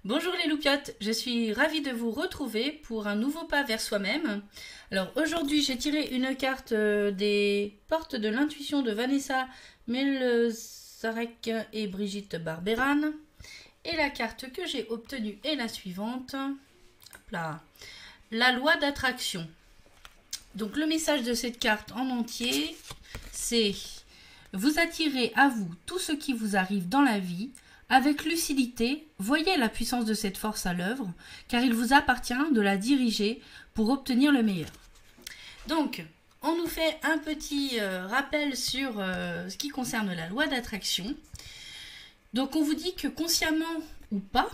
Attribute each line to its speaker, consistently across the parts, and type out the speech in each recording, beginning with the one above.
Speaker 1: Bonjour les loupiottes, je suis ravie de vous retrouver pour un nouveau pas vers soi-même. Alors aujourd'hui j'ai tiré une carte des portes de l'intuition de Vanessa Melzarek et Brigitte Barberan. Et la carte que j'ai obtenue est la suivante. Hop là. La loi d'attraction. Donc le message de cette carte en entier, c'est: vous attirez à vous tout ce qui vous arrive dans la vie. Avec lucidité, voyez la puissance de cette force à l'œuvre, car il vous appartient de la diriger pour obtenir le meilleur. Donc, on nous fait un petit rappel sur ce qui concerne la loi d'attraction. Donc, on vous dit que consciemment ou pas,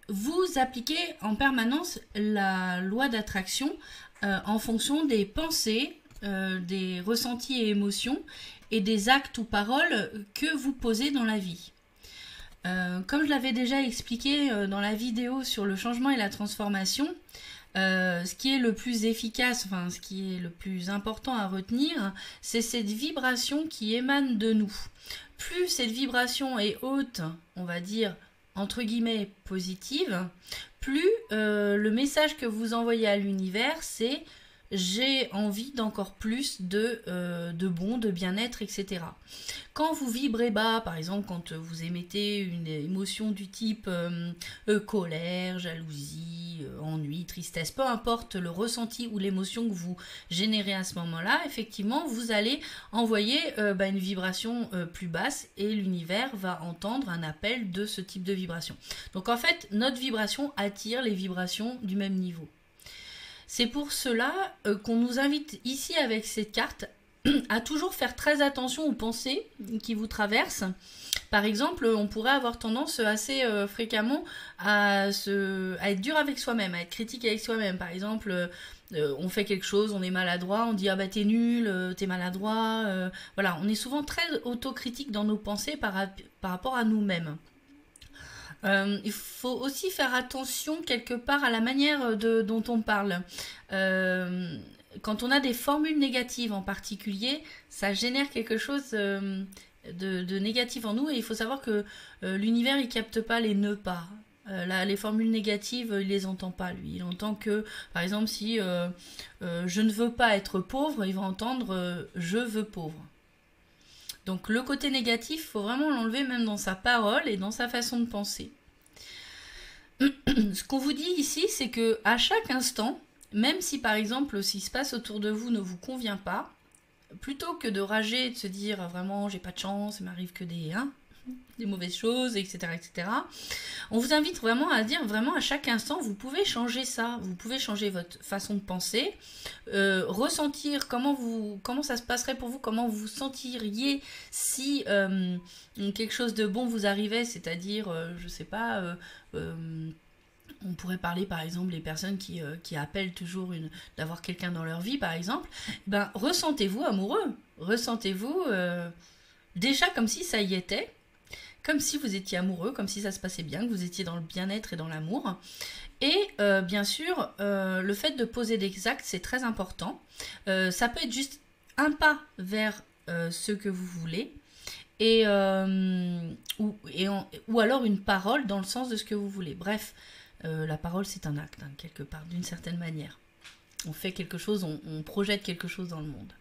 Speaker 1: vous appliquez en permanence la loi d'attraction en fonction des pensées, des ressentis et émotions et des actes ou paroles que vous posez dans la vie. Comme je l'avais déjà expliqué dans la vidéo sur le changement et la transformation, ce qui est le plus efficace, enfin ce qui est le plus important à retenir, c'est cette vibration qui émane de nous. Plus cette vibration est haute, on va dire entre guillemets positive, plus le message que vous envoyez à l'univers, c'est: j'ai envie d'encore plus de bon, de bien-être, etc. Quand vous vibrez bas, par exemple, quand vous émettez une émotion du type colère, jalousie, ennui, tristesse, peu importe le ressenti ou l'émotion que vous générez à ce moment-là, effectivement, vous allez envoyer une vibration plus basse et l'univers va entendre un appel de ce type de vibration. Donc en fait, notre vibration attire les vibrations du même niveau. C'est pour cela qu'on nous invite ici avec cette carte à toujours faire très attention aux pensées qui vous traversent. Par exemple, on pourrait avoir tendance assez fréquemment à être dur avec soi-même, à être critique avec soi-même. Par exemple, on fait quelque chose, on est maladroit, on dit « ah bah t'es nul, t'es maladroit ». Voilà, on est souvent très autocritique dans nos pensées par rapport à nous-mêmes. Il faut aussi faire attention quelque part à la manière dont on parle. Quand on a des formules négatives en particulier, ça génère quelque chose de négatif en nous, et il faut savoir que l'univers il capte pas les ne pas. Les formules négatives, il les entend pas lui. Il entend que, par exemple, si je ne veux pas être pauvre, il va entendre je veux pauvre. Donc le côté négatif, il faut vraiment l'enlever même dans sa parole et dans sa façon de penser. Ce qu'on vous dit ici, c'est que à chaque instant, même si par exemple ce qui se passe autour de vous ne vous convient pas, plutôt que de rager et de se dire vraiment j'ai pas de chance, il m'arrive que des mauvaises choses, etc., etc., on vous invite vraiment à dire vraiment à chaque instant, vous pouvez changer ça, vous pouvez changer votre façon de penser, ressentir comment ça se passerait pour vous, comment vous vous sentiriez si quelque chose de bon vous arrivait, c'est-à-dire, je sais pas, on pourrait parler par exemple des personnes qui appellent toujours d'avoir quelqu'un dans leur vie par exemple, ben ressentez-vous amoureux, ressentez-vous déjà comme si ça y était, comme si vous étiez amoureux, comme si ça se passait bien, que vous étiez dans le bien-être et dans l'amour. Et bien sûr, le fait de poser des actes, c'est très important. Ça peut être juste un pas vers ce que vous voulez, ou alors une parole dans le sens de ce que vous voulez. Bref, la parole, c'est un acte, quelque part, d'une certaine manière. On fait quelque chose, on projette quelque chose dans le monde.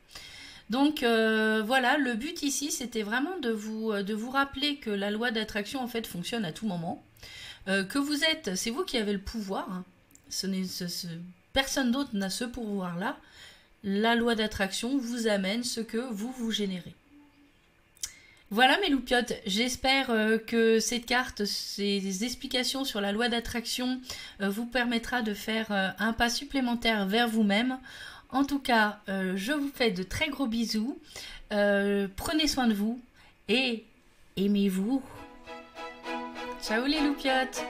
Speaker 1: Donc voilà, le but ici, c'était vraiment de vous rappeler que la loi d'attraction, en fait, fonctionne à tout moment. Que vous êtes, c'est vous qui avez le pouvoir. Personne d'autre n'a ce pouvoir-là. La loi d'attraction vous amène ce que vous générez. Voilà mes loupiottes, j'espère que cette carte, ces explications sur la loi d'attraction vous permettra de faire un pas supplémentaire vers vous-même. En tout cas, je vous fais de très gros bisous, prenez soin de vous et aimez-vous. Ciao les loupiottes!